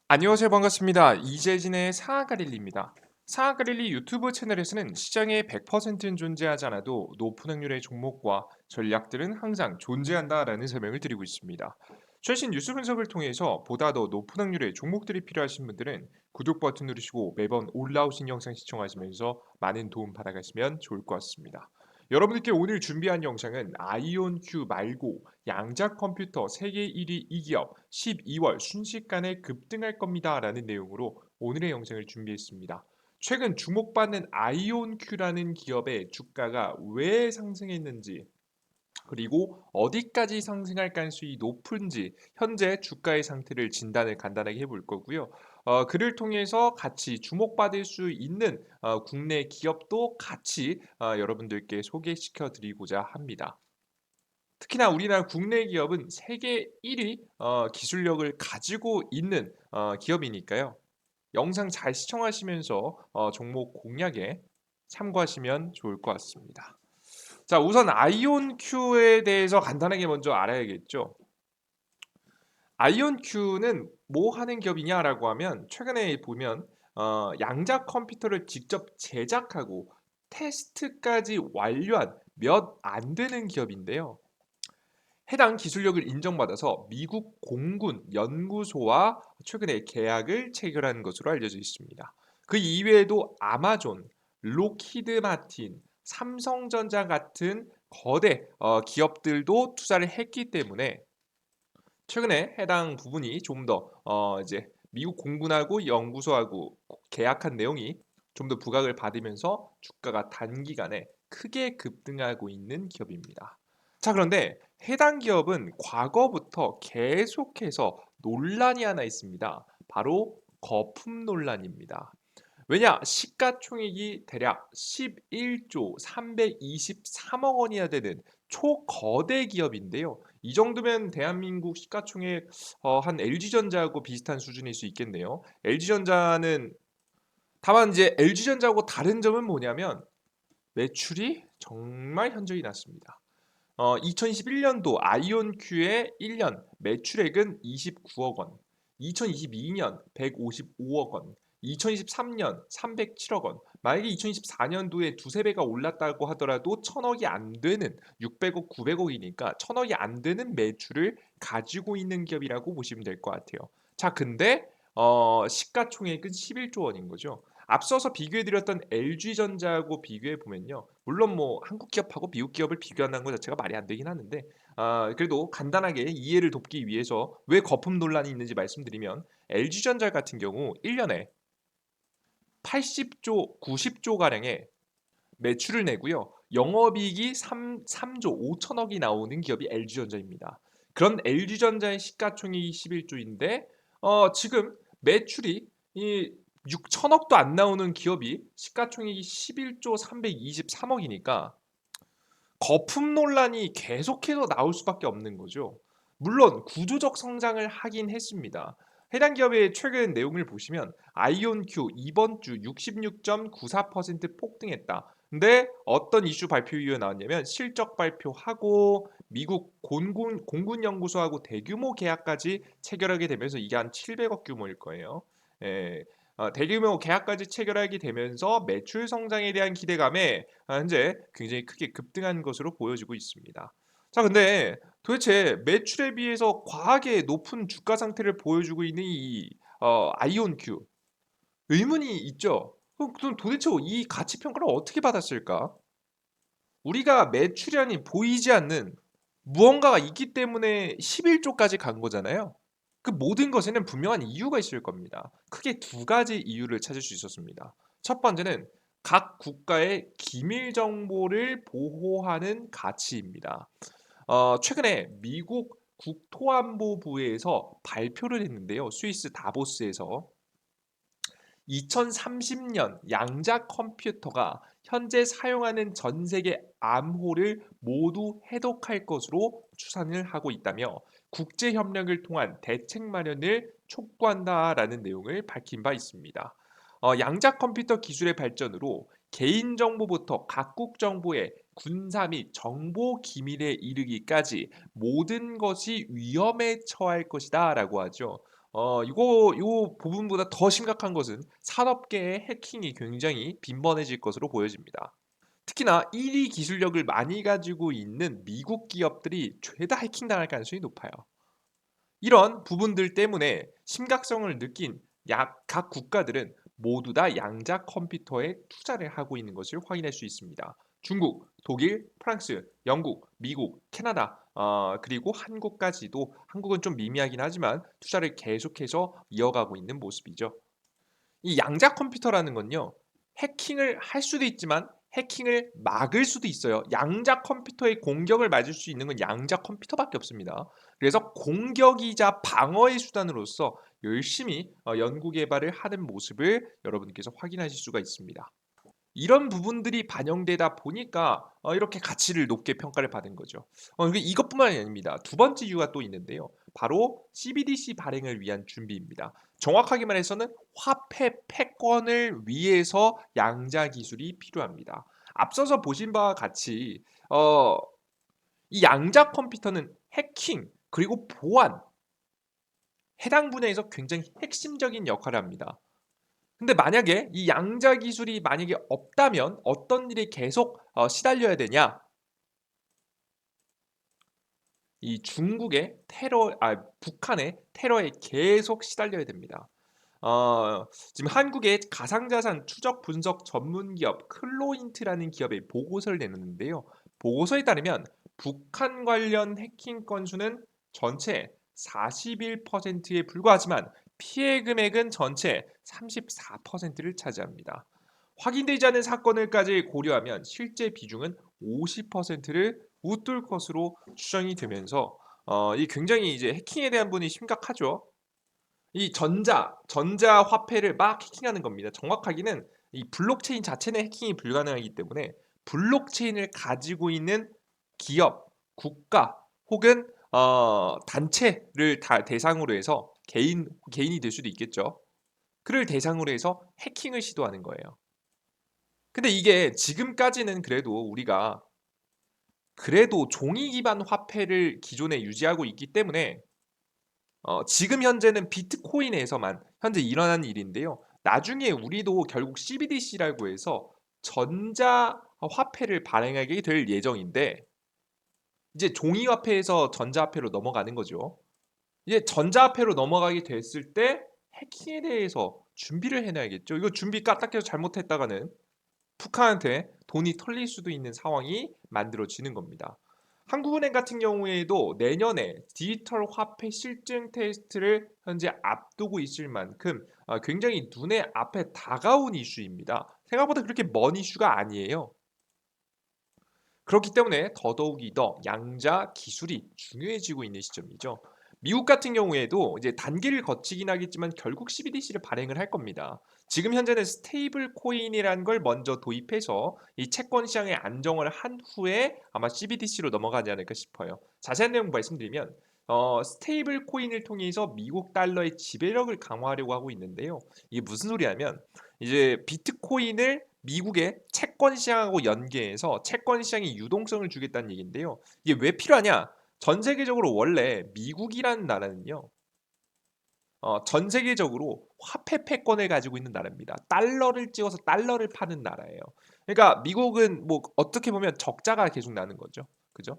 안녕하세요. 반갑습니다. 이재진의 상하가릴리입니다. 상하가릴리 유튜브 채널에서는 시장에 100%는 존재하지 않아도 높은 확률의 종목과 전략들은 항상 존재한다라는 설명을 드리고 있습니다. 최신 뉴스 분석을 통해서 보다 더 높은 확률의 종목들이 필요하신 분들은 구독 버튼 누르시고 매번 올라오신 영상 시청하시면서 많은 도움 받아가시면 좋을 것 같습니다. 여러분들께 오늘 준비한 영상은 아이온큐 말고 양자 컴퓨터 세계 1위 이 기업 12월 순식간에 급등할 겁니다. 라는 내용으로 오늘의 영상을 준비했습니다. 최근 주목받는 아이온큐라는 기업의 주가가 왜 상승했는지 그리고 어디까지 상승할 가능성이 높은지 현재 주가의 상태를 진단을 간단하게 해볼 거고요. 그를 통해서 같이 주목받을 수 있는 국내 기업도 같이 여러분들께 소개시켜 드리고자 합니다. 특히나 우리나라 국내 기업은 세계 1위 기술력을 가지고 있는 기업이니까요. 영상 잘 시청하시면서 종목 공략에 참고하시면 좋을 것 같습니다. 자, 우선 아이온큐에 대해서 간단하게 먼저 알아야겠죠. 아이온큐는 뭐 하는 기업이냐라고 하면 최근에 보면 양자 컴퓨터를 직접 제작하고 테스트까지 완료한 몇 안 되는 기업인데요. 해당 기술력을 인정받아서 미국 공군 연구소와 최근에 계약을 체결한 것으로 알려져 있습니다. 그 이외에도 아마존, 록히드 마틴, 삼성전자 같은 거대 기업들도 투자를 했기 때문에 최근에 해당 부분이 좀 더 이제 미국 공군하고 연구소하고 계약한 내용이 좀 더 부각을 받으면서 주가가 단기간에 크게 급등하고 있는 기업입니다. 자, 그런데 해당 기업은 과거부터 계속해서 논란이 하나 있습니다. 바로 거품 논란입니다. 왜냐? 시가총액이 대략 11조 323억 원이나 되는 초거대 기업인데요. 이 정도면 대한민국 시가총액 한 LG전자하고 비슷한 수준일 수 있겠네요. LG전자는 다만 이제 LG전자하고 다른 점은 뭐냐면 매출이 정말 현저히 낮습니다. 2021년도 아이온큐의 1년 매출액은 29억 원, 2022년 155억 원, 2023년 307억 원. 만약에 2024년도에 두세 배가 올랐다고 하더라도 천억이 안 되는 600억, 900억이니까 천억이 안 되는 매출을 가지고 있는 기업이라고 보시면 될 것 같아요. 자, 근데 시가총액은 11조 원인 거죠. 앞서서 비교해드렸던 LG전자하고 비교해 보면요. 물론 뭐 한국 기업하고 미국 기업을 비교한다는 것 자체가 말이 안 되긴 하는데 그래도 간단하게 이해를 돕기 위해서 왜 거품 논란이 있는지 말씀드리면 LG전자 같은 경우 1년에 80조, 90조 가량의 매출을 내고요. 영업이익이 3조 5천억이 나오는 기업이 LG전자입니다. 그런 LG전자의 시가총액이 11조인데 지금 매출이 이 6천억도 안 나오는 기업이 시가총액이 11조 323억이니까 거품 논란이 계속해서 나올 수밖에 없는 거죠. 물론 구조적 성장을 하긴 했습니다. 해당 기업의 최근 내용을 보시면 아이온큐 이번 주 66.94% 폭등했다. 근데 어떤 이슈 발표 이후에 나왔냐면 실적 발표하고 미국 공군 연구소하고 대규모 계약까지 체결하게 되면서 이게 한 700억 규모일 거예요. 예, 대규모 계약까지 체결하게 되면서 매출 성장에 대한 기대감에 현재 굉장히 크게 급등한 것으로 보여지고 있습니다. 자, 근데 도대체 매출에 비해서 과하게 높은 주가 상태를 보여주고 있는 이 아이온큐 의문이 있죠. 그럼 도대체 이 가치 평가를 어떻게 받았을까? 우리가 매출량이 보이지 않는 무언가가 있기 때문에 11조까지 간 거잖아요. 그 모든 것에는 분명한 이유가 있을 겁니다. 크게 두 가지 이유를 찾을 수 있었습니다. 첫 번째는 각 국가의 기밀 정보를 보호하는 가치입니다. 최근에 미국 국토안보부에서 발표를 했는데요. 스위스 다보스에서 2030년 양자 컴퓨터가 현재 사용하는 전 세계 암호를 모두 해독할 것으로 추산을 하고 있다며 국제 협력을 통한 대책 마련을 촉구한다라는 내용을 밝힌 바 있습니다. 양자 컴퓨터 기술의 발전으로 개인 정보부터 각국 정보의 군사 및 정보 기밀에 이르기까지 모든 것이 위험에 처할 것이다라고 하죠. 요 부분보다 더 심각한 것은 산업계의 해킹이 굉장히 빈번해질 것으로 보여집니다. 특히나 1위 기술력을 많이 가지고 있는 미국 기업들이 죄다 해킹당할 가능성이 높아요. 이런 부분들 때문에 심각성을 느낀 각 국가들은 모두 다 양자 컴퓨터에 투자를 하고 있는 것을 확인할 수 있습니다. 중국, 독일, 프랑스, 영국, 미국, 캐나다, 그리고 한국까지도 한국은 좀 미미하긴 하지만 투자를 계속해서 이어가고 있는 모습이죠. 이 양자 컴퓨터라는 건요. 해킹을 할 수도 있지만 해킹을 막을 수도 있어요. 양자 컴퓨터의 공격을 맞을 수 있는 건 양자 컴퓨터밖에 없습니다. 그래서 공격이자 방어의 수단으로서 열심히 연구 개발을 하는 모습을 여러분께서 확인하실 수가 있습니다. 이런 부분들이 반영되다 보니까 이렇게 가치를 높게 평가를 받은 거죠. 이것뿐만이 아닙니다. 두 번째 이유가 또 있는데요. 바로 CBDC 발행을 위한 준비입니다. 정확하게 말해서는 화폐 패권을 위해서 양자 기술이 필요합니다. 앞서서 보신 바와 같이 이 양자 컴퓨터는 해킹 그리고 보안 해당 분야에서 굉장히 핵심적인 역할을 합니다. 근데 만약에 이 양자 기술이 만약에 없다면 어떤 일이 계속 시달려야 되냐? 이 중국의 북한의 테러에 계속 시달려야 됩니다. 지금 한국의 가상자산 추적 분석 전문 기업 클로인트라는 기업의 보고서를 내놓는데요. 보고서에 따르면 북한 관련 해킹 건수는 전체 41%에 불과하지만 피해 금액은 전체 34%를 차지합니다. 확인되지 않은 사건을까지 고려하면 실제 비중은 50%를 웃돌 것으로 추정이 되면서 이 굉장히 이제 해킹에 대한 부분이 심각하죠. 이 전자 화폐를 막 해킹하는 겁니다. 정확하게는 이 블록체인 자체는 해킹이 불가능하기 때문에 블록체인을 가지고 있는 기업, 국가 혹은 단체를 다 대상으로 해서 개인이 될 수도 있겠죠. 그를 대상으로 해서 해킹을 시도하는 거예요. 근데 이게 지금까지는 그래도 우리가 그래도 종이 기반 화폐를 기존에 유지하고 있기 때문에 지금 현재는 비트코인에서만 현재 일어난 일인데요. 나중에 우리도 결국 CBDC라고 해서 전자 화폐를 발행하게 될 예정인데 이제 종이 화폐에서 전자 화폐로 넘어가는 거죠. 이제 전자 화폐로 넘어가게 됐을 때 해킹에 대해서 준비를 해놔야겠죠. 이거 준비 까딱해서 잘못했다가는 북한한테 돈이 털릴 수도 있는 상황이 만들어지는 겁니다. 한국은행 같은 경우에도 내년에 디지털 화폐 실증 테스트를 현재 앞두고 있을 만큼 굉장히 눈에 앞에 다가온 이슈입니다. 생각보다 그렇게 먼 이슈가 아니에요. 그렇기 때문에 더더욱이 더 양자 기술이 중요해지고 있는 시점이죠. 미국 같은 경우에도 이제 단계를 거치긴 하겠지만 결국 CBDC를 발행을 할 겁니다. 지금 현재는 스테이블 코인이라는 걸 먼저 도입해서 이 채권 시장의 안정을 한 후에 아마 CBDC로 넘어가지 않을까 싶어요. 자세한 내용 말씀드리면 스테이블 코인을 통해서 미국 달러의 지배력을 강화하려고 하고 있는데요. 이게 무슨 소리냐면 이제 비트코인을 미국의 채권 시장하고 연계해서 채권 시장의 유동성을 주겠다는 얘기인데요. 이게 왜 필요하냐? 전 세계적으로 원래 미국이라는 나라는요. 전 세계적으로 화폐 패권을 가지고 있는 나라입니다. 달러를 찍어서 달러를 파는 나라예요. 그러니까 미국은 뭐 어떻게 보면 적자가 계속 나는 거죠. 그죠?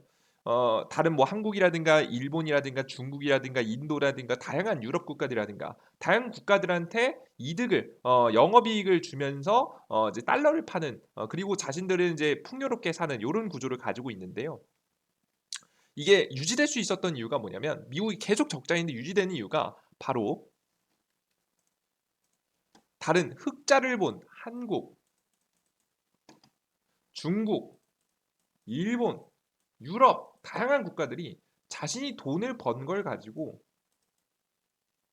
다른 뭐 한국이라든가 일본이라든가 중국이라든가 인도라든가 다양한 유럽 국가들이라든가 다양한 국가들한테 이득을 영업이익을 주면서 이제 달러를 파는 그리고 자신들은 이제 풍요롭게 사는 이런 구조를 가지고 있는데요. 이게 유지될 수 있었던 이유가 뭐냐면 미국이 계속 적자인데 유지되는 이유가 바로 다른 흑자를 본 한국, 중국, 일본, 유럽 다양한 국가들이 자신이 돈을 번 걸 가지고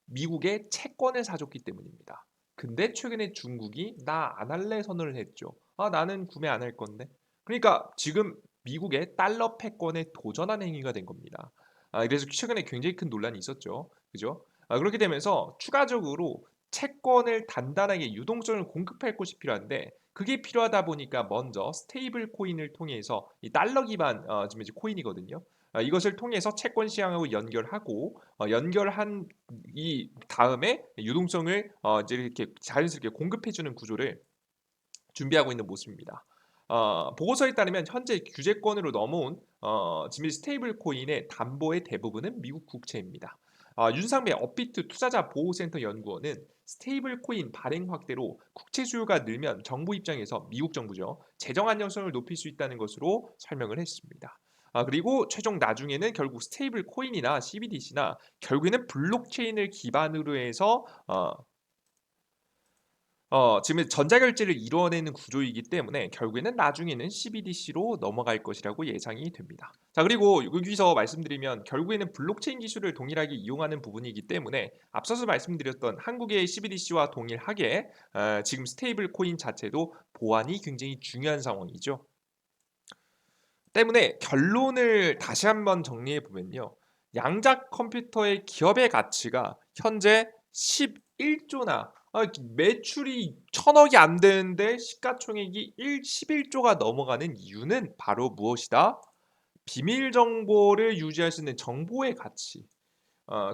미국에 채권을 사줬기 때문입니다. 근데 최근에 중국이 나 안 할래 선언을 했죠. 나는 구매 안 할 건데. 그러니까 지금 미국의 달러 패권에 도전한 행위가 된 겁니다. 그래서 최근에 굉장히 큰 논란이 있었죠. 그죠? 그렇게 되면서 추가적으로 채권을 단단하게 유동성을 공급할 곳이 필요한데 그게 필요하다 보니까 먼저 스테이블 코인을 통해서 이 달러 기반 지금 이제 코인이거든요. 이것을 통해서 채권 시장하고 연결하고 연결한 이 다음에 유동성을 이제 이렇게 자연스럽게 공급해 주는 구조를 준비하고 있는 모습입니다. 보고서에 따르면 현재 규제권으로 넘어온 지금 스테이블 코인의 담보의 대부분은 미국 국채입니다. 윤상배 업비트 투자자 보호센터 연구원은 스테이블 코인 발행 확대로 국채 수요가 늘면 정부 입장에서 미국 정부죠. 재정 안정성을 높일 수 있다는 것으로 설명을 했습니다. 그리고 최종 나중에는 결국 스테이블 코인이나 CBDC나 결국에는 블록체인을 기반으로 해서 지금 전자결제를 이루어내는 구조이기 때문에 결국에는 나중에는 CBDC로 넘어갈 것이라고 예상이 됩니다. 자, 그리고 여기서 말씀드리면 결국에는 블록체인 기술을 동일하게 이용하는 부분이기 때문에 앞서서 말씀드렸던 한국의 CBDC와 동일하게 지금 스테이블 코인 자체도 보안이 굉장히 중요한 상황이죠. 때문에 결론을 다시 한번 정리해 보면요. 양자 컴퓨터의 기업의 가치가 현재 11조나 매출이 1000억이 안 되는데 시가총액이 11조가 넘어가는 이유는 바로 무엇이다? 비밀 정보를 유지할 수 있는 정보의 가치,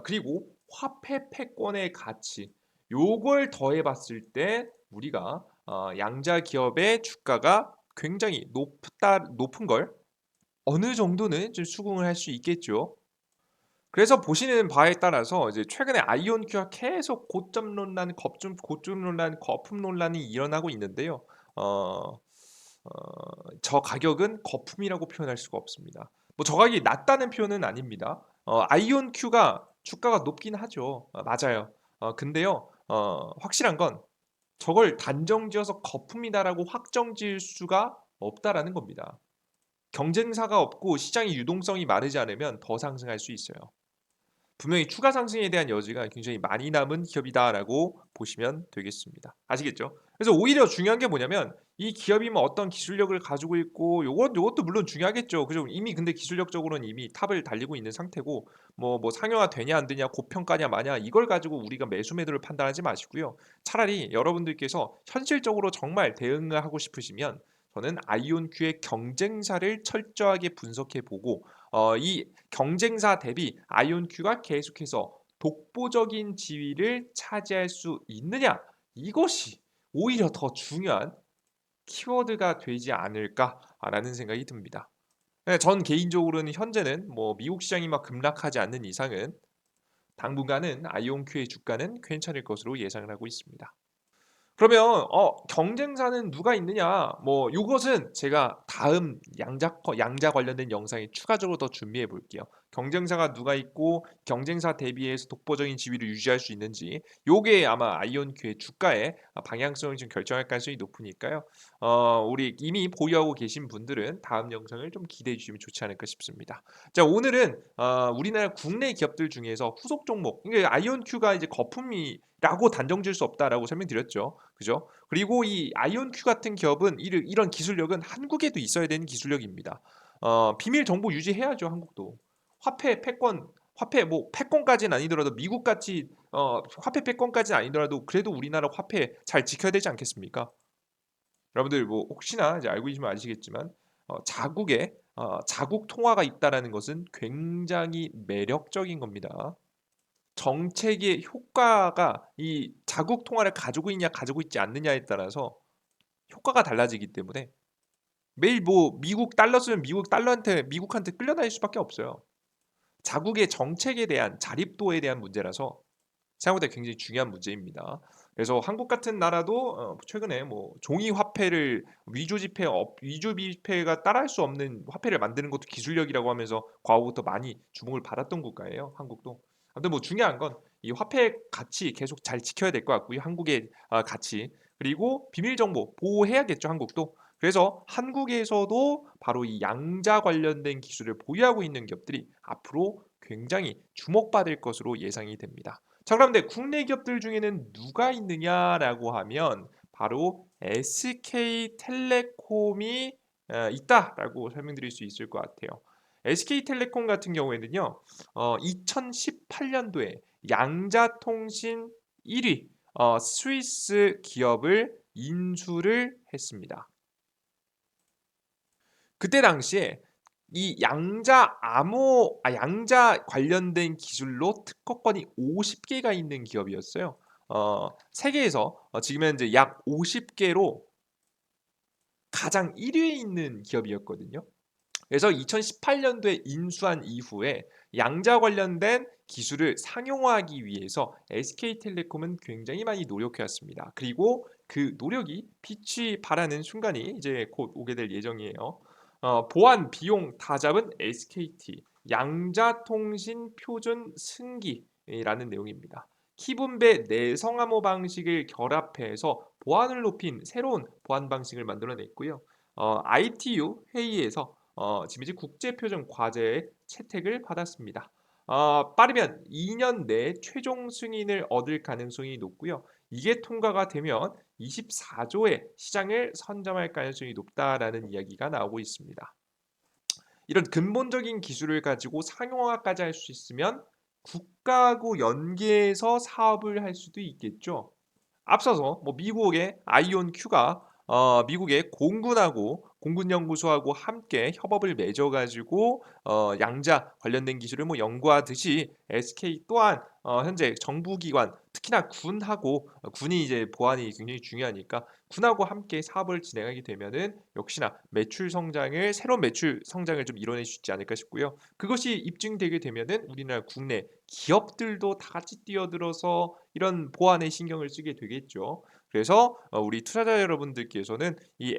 그리고 화폐 패권의 가치, 요걸 더해 봤을 때 우리가 양자 기업의 주가가 굉장히 높은 걸 어느 정도는 좀 수긍을 할 수 있겠죠. 그래서 보시는 바에 따라서 이제 최근에 아이온큐가 계속 고점 논란, 고점 논란, 거품 논란이 일어나고 있는데요. 어, 저 가격은 거품이라고 표현할 수가 없습니다. 뭐 저 가격이 낮다는 표현은 아닙니다. 아이온큐가 주가가 높긴 하죠. 맞아요. 근데요, 확실한 건 저걸 단정지어서 거품이다라고 확정지을 수가 없다라는 겁니다. 경쟁사가 없고 시장의 유동성이 마르지 않으면 더 상승할 수 있어요. 분명히 추가 상승에 대한 여지가 굉장히 많이 남은 기업이다라고 보시면 되겠습니다. 아시겠죠? 그래서 오히려 중요한 게 뭐냐면 이 기업이 뭐 어떤 기술력을 가지고 있고 요것도 물론 중요하겠죠. 그죠? 이미 근데 기술력적으로는 이미 탑을 달리고 있는 상태고 뭐 상용화 되냐 안 되냐 고평가냐 마냐 이걸 가지고 우리가 매수 매도를 판단하지 마시고요. 차라리 여러분들께서 현실적으로 정말 대응을 하고 싶으시면 저는 아이온큐의 경쟁사를 철저하게 분석해 보고 이 경쟁사 대비 아이온큐가 계속해서 독보적인 지위를 차지할 수 있느냐 이것이 오히려 더 중요한 키워드가 되지 않을까라는 생각이 듭니다. 네, 전 개인적으로는 현재는 뭐 미국 시장이 막 급락하지 않는 이상은 당분간은 아이온큐의 주가는 괜찮을 것으로 예상을 하고 있습니다. 그러면 경쟁사는 누가 있느냐? 뭐 요것은 제가 다음 양자 관련된 영상에 추가적으로 더 준비해 볼게요. 경쟁사가 누가 있고 경쟁사 대비해서 독보적인 지위를 유지할 수 있는지 요게 아마 아이온큐의 주가의 방향성을 좀 결정할 가능성이 높으니까요. 우리 이미 보유하고 계신 분들은 다음 영상을 좀 기대해 주시면 좋지 않을까 싶습니다. 자, 오늘은 우리나라 국내 기업들 중에서 후속 종목, 이게 아이온큐가 이제 거품이라고 단정 지을 수 없다라고 설명드렸죠. 그죠? 그리고 이 아이온큐 같은 기업은 이런 기술력은 한국에도 있어야 되는 기술력입니다. 비밀 정보 유지해야죠, 한국도. 화폐 뭐 패권까지는 아니더라도 미국 같이 화폐 패권까지는 아니더라도 그래도 우리나라 화폐 잘 지켜야 되지 않겠습니까? 여러분들 뭐 혹시나 이제 알고 계시면 아시겠지만 자국 통화가 있다라는 것은 굉장히 매력적인 겁니다. 정책의 효과가 이 자국 통화를 가지고 있냐 가지고 있지 않느냐에 따라서 효과가 달라지기 때문에 매일 뭐 미국 달러 쓰면 미국한테 끌려다닐 수밖에 없어요. 자국의 정책에 대한 자립도에 대한 문제라서 생각보다 굉장히 중요한 문제입니다. 그래서 한국 같은 나라도 최근에 뭐 종이 화폐를 위조 지폐가 따라할 수 없는 화폐를 만드는 것도 기술력이라고 하면서 과거부터 많이 주목을 받았던 국가예요. 한국도. 아무튼 뭐 중요한 건 이 화폐 가치 계속 잘 지켜야 될 것 같고요. 한국의 가치 그리고 비밀 정보 보호해야겠죠. 한국도. 그래서 한국에서도 바로 이 양자 관련된 기술을 보유하고 있는 기업들이 앞으로 굉장히 주목받을 것으로 예상이 됩니다. 자, 그런데 국내 기업들 중에는 누가 있느냐라고 하면 바로 SK텔레콤이 있다라고 설명드릴 수 있을 것 같아요. SK텔레콤 같은 경우에는요, 2018년도에 양자통신 1위 스위스 기업을 인수를 했습니다. 그때 당시에 이 양자 관련된 기술로 특허권이 50개가 있는 기업이었어요. 세계에서 지금 현재 약 50개로 가장 1위에 있는 기업이었거든요. 그래서 2018년도에 인수한 이후에 양자 관련된 기술을 상용화하기 위해서 SK텔레콤은 굉장히 많이 노력해 왔습니다. 그리고 그 노력이 빛이 발하는 순간이 이제 곧 오게 될 예정이에요. 보안 비용 다 잡은 SKT 양자통신 표준 승기라는 내용입니다. 키분배 내성암호 방식을 결합해서 보안을 높인 새로운 보안 방식을 만들어냈고요. ITU 회의에서 지금 이제 국제표준 과제의 채택을 받았습니다. 빠르면 2년 내에 최종 승인을 얻을 가능성이 높고요. 이게 통과가 되면 24조의 시장을 선점할 가능성이 높다라는 이야기가 나오고 있습니다. 이런 근본적인 기술을 가지고 상용화까지 할 수 있으면 국가하고 연계해서 사업을 할 수도 있겠죠. 앞서서 뭐 미국의 아이온 큐가 미국의 공군하고 공군연구소하고 함께 협업을 맺어가지고 양자 관련된 기술을 뭐 연구하듯이 SK 또한 현재 정부기관 특히나 군하고 군이 이제 보안이 굉장히 중요하니까 군하고 함께 사업을 진행하게 되면은 역시나 매출 성장을 새로운 매출 성장을 좀 이뤄낼 수 있지 않을까 싶고요. 그것이 입증되게 되면은 우리나라 국내 기업들도 다 같이 뛰어들어서 이런 보안에 신경을 쓰게 되겠죠. 그래서 우리 투자자 여러분들께서는 이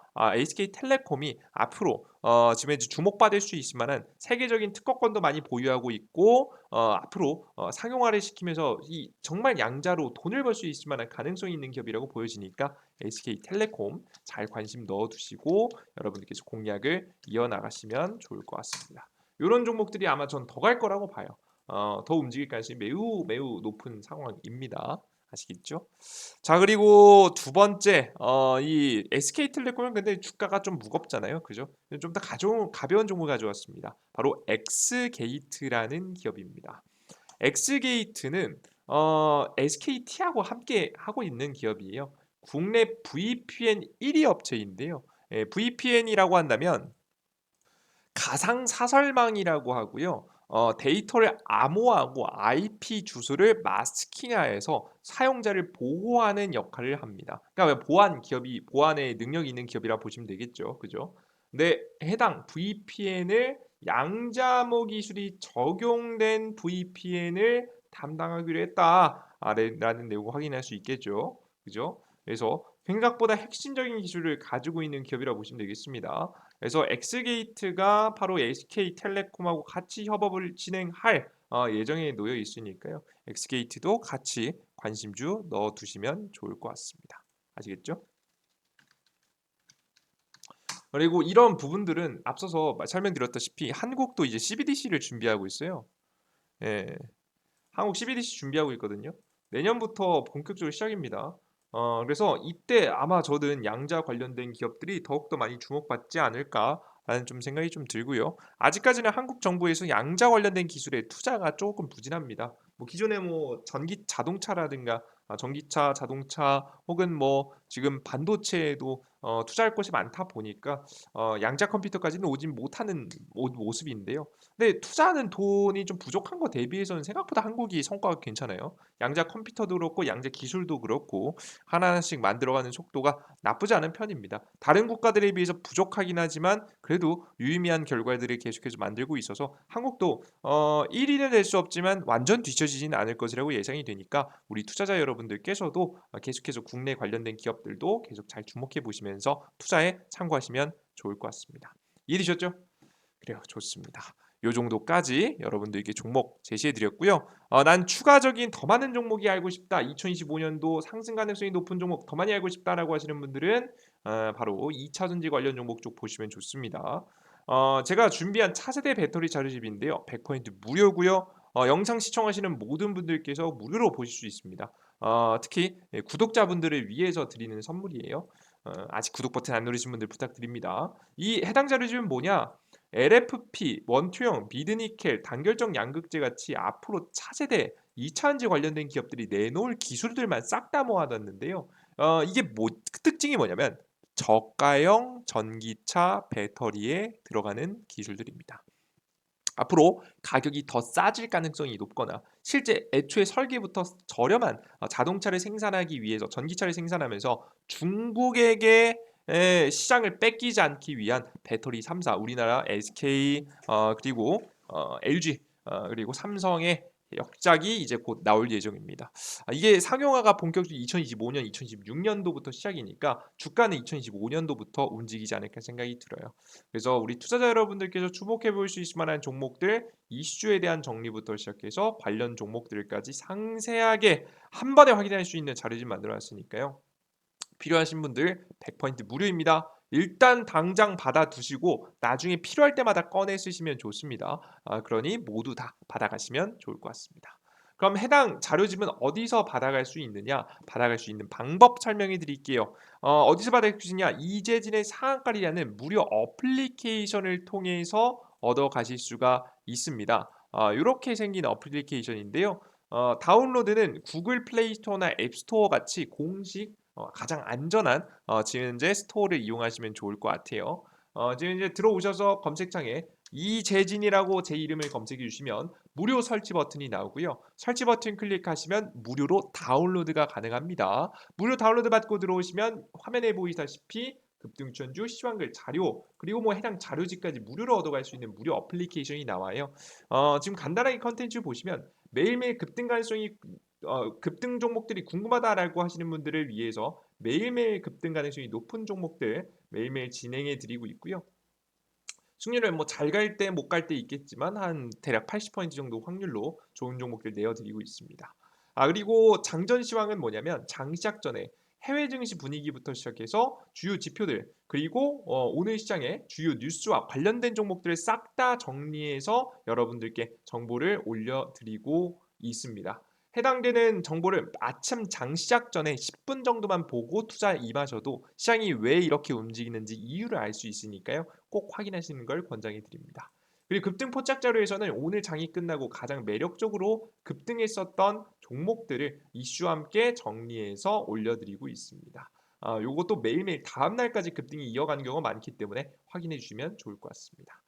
SK텔레콤이 앞으로 지금 이제 주목받을 수 있을 만한 세계적인 특허권도 많이 보유하고 있고 앞으로 상용화를 시키면서 이 정말 양자로 돈을 벌 수 있을 만한 가능성이 있는 기업이라고 보여지니까 SK텔레콤 잘 관심 넣어두시고 여러분들께서 공략을 이어나가시면 좋을 것 같습니다. 이런 종목들이 아마 전 더 갈 거라고 봐요. 더 움직일 가능성이 매우 매우 높은 상황입니다. 아시겠죠? 자, 그리고 두 번째, 이 SK텔레콤은 근데 주가가 좀 무겁잖아요, 그죠? 좀 더 가벼운 종목 가져왔습니다. 바로 엑스게이트라는 기업입니다. 엑스게이트는 SKT하고 함께 하고 있는 기업이에요. 국내 VPN 1위 업체인데요. VPN이라고 한다면 가상 사설망이라고 하고요. 데이터를 암호화하고 IP 주소를 마스킹하여서 사용자를 보호하는 역할을 합니다. 그러니까 보안 기업이 보안에 능력이 있는 기업이라 보시면 되겠죠. 그죠? 근데 해당 VPN을 양자암호 기술이 적용된 VPN을 담당하기로 했다라는 내용을 확인할 수 있겠죠. 그죠? 그래서 생각보다 핵심적인 기술을 가지고 있는 기업이라 보시면 되겠습니다. 그래서 엑스게이트가 바로 SK텔레콤하고 같이 협업을 진행할 예정에 놓여 있으니까요. 엑스게이트도 같이 관심주 넣어두시면 좋을 것 같습니다. 아시겠죠? 그리고 이런 부분들은 앞서서 설명드렸다시피 한국도 이제 CBDC를 준비하고 있어요. 예, 한국 CBDC 준비하고 있거든요. 내년부터 본격적으로 시작입니다. 그래서 이때 아마 저는 양자 관련된 기업들이 더욱더 많이 주목받지 않을까라는 좀 생각이 좀 들고요. 아직까지는 한국 정부에서 양자 관련된 기술에 투자가 조금 부진합니다. 뭐 기존에 뭐 전기 자동차라든가 전기차, 자동차 혹은 뭐 지금 반도체에도 투자할 것이 많다 보니까 양자 컴퓨터까지는 오진 못하는 모습인데요. 근데 투자하는 돈이 좀 부족한 거 대비해서는 생각보다 한국이 성과가 괜찮아요. 양자 컴퓨터도 그렇고 양자 기술도 그렇고 하나하나씩 만들어가는 속도가 나쁘지 않은 편입니다. 다른 국가들에 비해서 부족하긴 하지만 그래도 유의미한 결과들을 계속해서 만들고 있어서 한국도 1위는 될 수 없지만 완전 뒤처지지는 않을 것이라고 예상이 되니까 우리 투자자 여러분들께서도 계속해서 국내 관련된 기업들도 계속 잘 주목해 보시면서 투자에 참고하시면 좋을 것 같습니다. 이해되셨죠? 그래요. 좋습니다. 요 정도까지 여러분들께 종목 제시해 드렸고요. 난 추가적인 더 많은 종목이 알고 싶다. 2025년도 상승 가능성이 높은 종목 더 많이 알고 싶다라고 하시는 분들은 바로 2차 전지 관련 종목 쪽 보시면 좋습니다. 제가 준비한 차세대 배터리 자료집인데요. 100% 무료고요. 영상 시청하시는 모든 분들께서 무료로 보실 수 있습니다. 특히 구독자분들을 위해서 드리는 선물이에요. 아직 구독 버튼 안 누르신 분들 부탁드립니다. 이 해당 자료집은 뭐냐? LFP, 원투형, 미드니켈, 단결정 양극재 같이 앞으로 차세대 2차전지 관련된 기업들이 내놓을 기술들만 싹 다 모아놨는데요. 이게 뭐 특징이 뭐냐면 저가형 전기차 배터리에 들어가는 기술들입니다. 앞으로 가격이 더 싸질 가능성이 높거나 실제 애초에 설계부터 저렴한 자동차를 생산하기 위해서 전기차를 생산하면서 중국에게 시장을 뺏기지 않기 위한 배터리 3사 우리나라 SK 그리고 LG 그리고 삼성의 역작이 이제 곧 나올 예정입니다. 이게 상용화가 본격적으로 2025년, 2026년도부터 시작이니까 주가는 2025년도부터 움직이지 않을까 생각이 들어요. 그래서 우리 투자자 여러분들께서 주목해 볼 수 있을 만한 종목들 이슈에 대한 정리부터 시작해서 관련 종목들까지 상세하게 한 번에 확인할 수 있는 자료집 만들어 놨으니까요. 필요하신 분들 100% 무료입니다. 일단 당장 받아두시고 나중에 필요할 때마다 꺼내 쓰시면 좋습니다. 그러니 모두 다 받아가시면 좋을 것 같습니다. 그럼 해당 자료집은 어디서 받아갈 수 있느냐? 받아갈 수 있는 방법 설명해 드릴게요. 어디서 받아갈 수 있느냐? 이재진의 상한가리라는 무료 어플리케이션을 통해서 얻어 가실 수가 있습니다. 이렇게 생긴 어플리케이션인데요. 다운로드는 구글 플레이 스토어나 앱 스토어 같이 공식 가장 안전한 지금 현재 스토어를 이용하시면 좋을 것 같아요. 지금 이제 들어오셔서 검색창에 이재진이라고 제 이름을 검색해 주시면 무료 설치 버튼이 나오고요. 설치 버튼 클릭하시면 무료로 다운로드가 가능합니다. 무료 다운로드 받고 들어오시면 화면에 보이다시피 급등주주 시황글 자료 그리고 뭐 해당 자료집까지 무료로 얻어갈 수 있는 무료 어플리케이션이 나와요. 지금 간단하게 컨텐츠 보시면 매일매일 급등 가능성이 급등 종목들이 궁금하다라고 하시는 분들을 위해서 매일매일 급등 가능성이 높은 종목들 매일매일 진행해 드리고 있고요. 승률은 뭐 잘 갈 때 못 갈 때 있겠지만 한 대략 80% 정도 확률로 좋은 종목들 내어 드리고 있습니다. 그리고 장전 시황은 뭐냐면 장 시작 전에 해외 증시 분위기부터 시작해서 주요 지표들 그리고 오늘 시장의 주요 뉴스와 관련된 종목들을 싹 다 정리해서 여러분들께 정보를 올려드리고 있습니다. 해당되는 정보를 아침 장 시작 전에 10분 정도만 보고 투자에 임하셔도 시장이 왜 이렇게 움직이는지 이유를 알 수 있으니까요. 꼭 확인하시는 걸 권장해 드립니다. 그리고 급등 포착 자료에서는 오늘 장이 끝나고 가장 매력적으로 급등했었던 종목들을 이슈와 함께 정리해서 올려드리고 있습니다. 요것도 매일매일 다음 날까지 급등이 이어가는 경우가 많기 때문에 확인해 주시면 좋을 것 같습니다.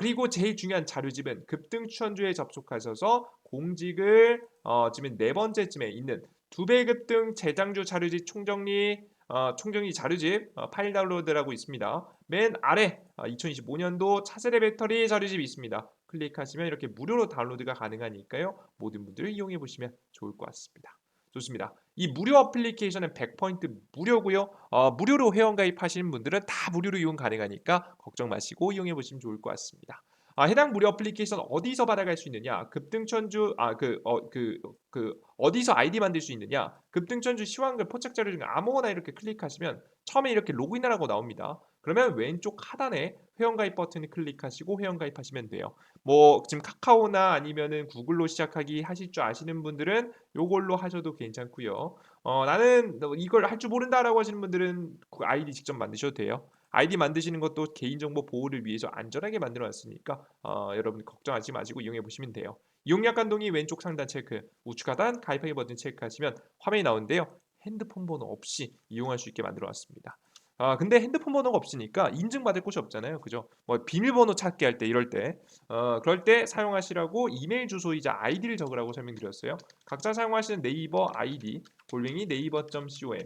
그리고 제일 중요한 자료집은 급등 추천주에 접속하셔서 공직을 지금 네 번째쯤에 있는 두 배 급등 재장주 자료집 총정리 총정리 자료집 파일 다운로드라고 있습니다. 맨 아래 2025년도 차세대 배터리 자료집이 있습니다. 클릭하시면 이렇게 무료로 다운로드가 가능하니까요. 모든 분들 이용해 보시면 좋을 것 같습니다. 좋습니다. 이 무료 어플리케이션은 100% 무료고요. 무료로 회원 가입하시는 분들은 다 무료로 이용 가능하니까 걱정 마시고 이용해 보시면 좋을 것 같습니다. 해당 무료 어플리케이션 어디서 받아갈 수 있느냐? 급등천주 어디서 아이디 만들 수 있느냐? 급등천주 시황글 포착 자료 중에 아무거나 이렇게 클릭하시면 처음에 이렇게 로그인하라고 나옵니다. 그러면 왼쪽 하단에 회원가입 버튼을 클릭하시고 회원가입하시면 돼요. 뭐 지금 카카오나 아니면은 구글로 시작하기 하실 줄 아시는 분들은 요걸로 하셔도 괜찮고요. 나는 이걸 할 줄 모른다라고 하시는 분들은 그 아이디 직접 만드셔도 돼요. 아이디 만드시는 것도 개인정보 보호를 위해서 안전하게 만들어 놨으니까 여러분 걱정하지 마시고 이용해 보시면 돼요. 이용약 간동이 왼쪽 상단 체크, 우측 하단 가입하기 버튼 체크하시면 화면이 나오는데요. 핸드폰 번호 없이 이용할 수 있게 만들어 놨습니다. 근데 핸드폰 번호가 없으니까 인증받을 곳이 없잖아요. 그죠? 뭐 비밀번호 찾기 할 때 이럴 때 그럴 때 사용하시라고 이메일 주소이자 아이디를 적으라고 설명드렸어요. 각자 사용하시는 네이버 아이디 골뱅이 네이버.com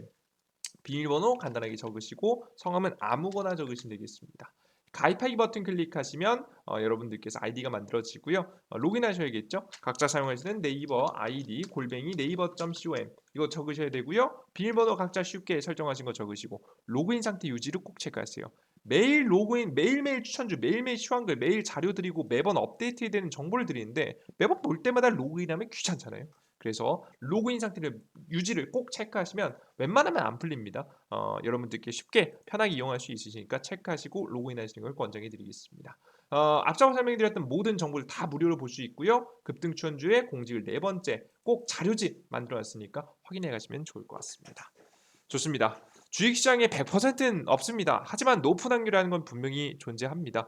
비밀번호 간단하게 적으시고 성함은 아무거나 적으시면 되겠습니다. 가입하기 버튼 클릭하시면 여러분들께서 아이디가 만들어지고요. 로그인하셔야겠죠. 각자 사용하시는 네이버 아이디 골뱅이 네이버.com 이거 적으셔야 되고요. 비밀번호 각자 쉽게 설정하신 거 적으시고 로그인 상태 유지를 꼭 체크하세요. 매일 로그인, 매일매일 추천주, 매일매일 시황글, 매일 자료 드리고 매번 업데이트되는 정보를 드리는데 매번 볼 때마다 로그인하면 귀찮잖아요. 그래서 로그인 상태를 유지를 꼭 체크하시면 웬만하면 안 풀립니다. 여러분들께 쉽게 편하게 이용할 수 있으시니까 체크하시고 로그인하시는 걸 권장해 드리겠습니다. 앞서 설명드렸던 모든 정보를 다 무료로 볼 수 있고요. 급등 추천주의 공직을 네 번째 꼭 자료집 만들어 놨으니까 확인해 가시면 좋을 것 같습니다. 좋습니다. 주식시장에 100%는 없습니다. 하지만 높은 확률이라는 건 분명히 존재합니다.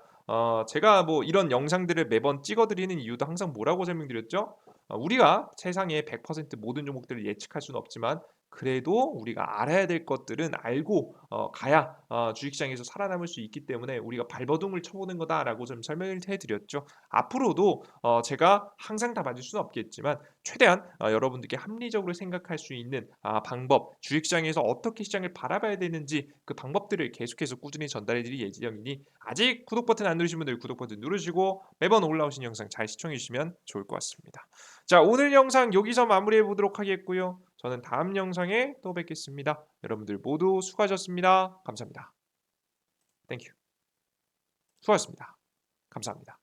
제가 뭐 이런 영상들을 매번 찍어드리는 이유도 항상 뭐라고 설명드렸죠? 우리가 세상에 100% 모든 종목들을 예측할 수는 없지만 그래도 우리가 알아야 될 것들은 알고 가야 주식시장에서 살아남을 수 있기 때문에 우리가 발버둥을 쳐보는 거다라고 좀 설명을 해드렸죠. 앞으로도 제가 항상 다 맞을 수는 없겠지만 최대한 여러분들께 합리적으로 생각할 수 있는 방법, 주식시장에서 어떻게 시장을 바라봐야 되는지 그 방법들을 계속해서 꾸준히 전달해드릴 예정이니 아직 구독 버튼 안 누르신 분들 구독 버튼 누르시고 매번 올라오신 영상 잘 시청해 주시면 좋을 것 같습니다. 자, 오늘 영상 여기서 마무리해 보도록 하겠고요. 저는 다음 영상에 또 뵙겠습니다. 여러분들 모두 수고하셨습니다. 감사합니다. 땡큐. 수고하셨습니다. 감사합니다.